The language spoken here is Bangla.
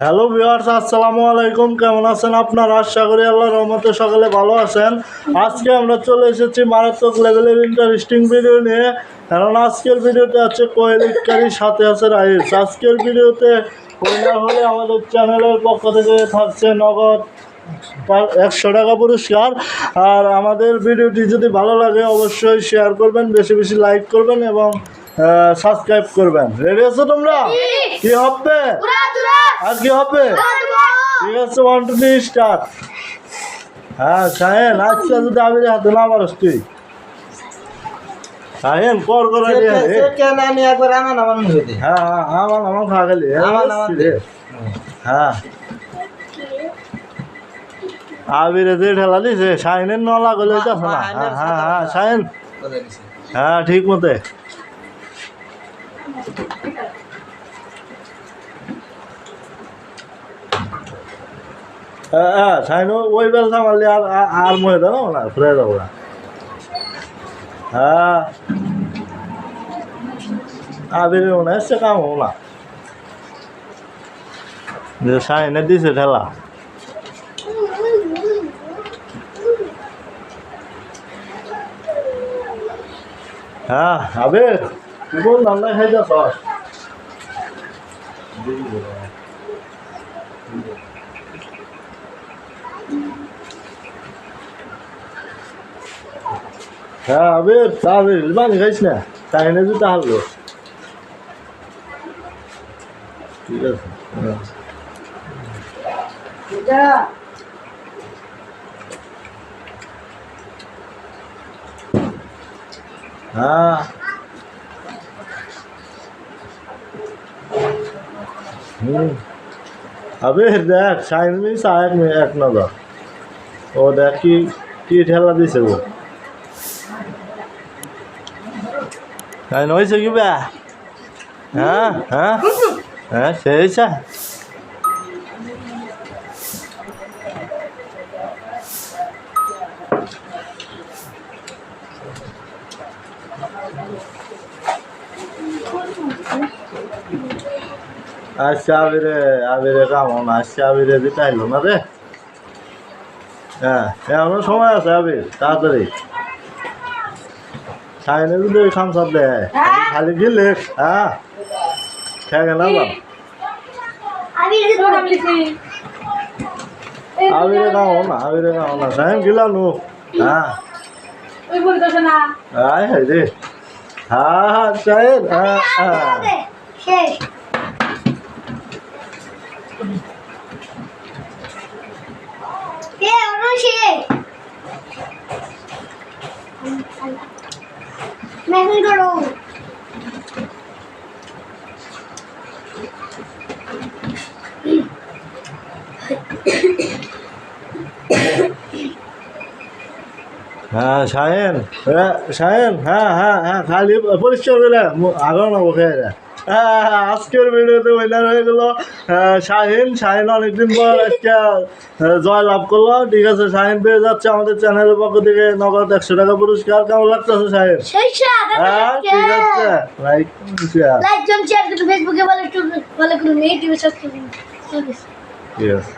হ্যালো ভিউয়ার্স, আসসালামু আলাইকুম। কেমন আছেন আপনারা? আশা করি আল্লাহর রহমতে সকলে ভালো আছেন। আজকে আমরা চলে এসেছি মারাত্মক লেভেলের ইন্টারেস্টিং ভিডিও নিয়ে। কারণ আজকের ভিডিওতে আছে কোয়েল ইটকারির সাথে আছে রাইস। আজকের ভিডিওতে উইনার হলে আমাদের চ্যানেলের পক্ষ থেকে থাকছে নগদ 100 টাকা পুরস্কার। আর আমাদের ভিডিওটি যদি ভালো লাগে অবশ্যই শেয়ার করবেন, বেশি বেশি লাইক করবেন এবং সাবস্ক্রাইব করবেন। রেডি আছো তোমরা? কি হবে আর কি হবে? ঠিক আছে, 1 2 3 স্টার্ট। হ্যাঁ শাহেন, আজকে যদি আমি হাতে না পারস তুই শাহেন কর করে আমি একবার আমার মুখে দিই। হ্যাঁ আমার খা গেলি। হ্যাঁ আবিরে যে ঠেলা দিছে শাহিনের নলা গলে না। হ্যাঁ শাহিন, হ্যাঁ ঠিক মতে। হ্যাঁ শাহিন ওই বেল সামালি আর মহে দাও না, ঘুরে যাবো না। হ্যাঁ আবিরে মনে হচ্ছে কাম হবো না, শাহিনে দিছে ঠেলা। হ্যাঁ আবির তুই কোন ধান্দায় খাইতেছ? হ্যাঁ আবির আবির পানি খাইস না, শাহিনে জুতা হারলো। ঠিক আছে হ্যাঁ আবির দেখ শাহিন এক নজর ও দেখ কি কি ঠেলা দিছে ও। শাহিন হয়েছে কি বে? হ্যাঁ হ্যাঁ হ্যাঁ সেইছে। আচ্ছা আবিরে কামন আচ্ছা আবিরে দিতে আইলো না রে। হ্যাঁ এখনো সময় আছে আবির, তাড়াতাড়ি সাইনে যদি ওই খামসার দেয় খালি গিলে। হ্যাঁ খেয়ে না আবিরে কামো না সাইন গিলানো। হ্যাঁ আয় হাই রে। হ্যাঁ সাইন হ্যাঁ হ্যাঁ মেসেজ করো। হ্যাঁ শাহেন শাহেন হ্যাঁ হ্যাঁ হ্যাঁ খালি পরিষ্কার করে আগাও না বসে। হ্যাঁ আজকের ভিডিওতে উইনার হয়ে গেল শাহিন অনেকদিন পর একটা জয় লাভ করলো। ঠিক আছে, শাহিন পেয়ে যাচ্ছে আমাদের চ্যানেলের পক্ষ থেকে নগদ 100 টাকা পুরস্কার। কেমন লাগতেছে শাহিন? হ্যাঁ ঠিক আছে, লাইক শেয়ার ফেসবুকে বলে একটু বলে করুন, ইউটিউবে সাবস্ক্রাইব করুন। ঠিক আছে।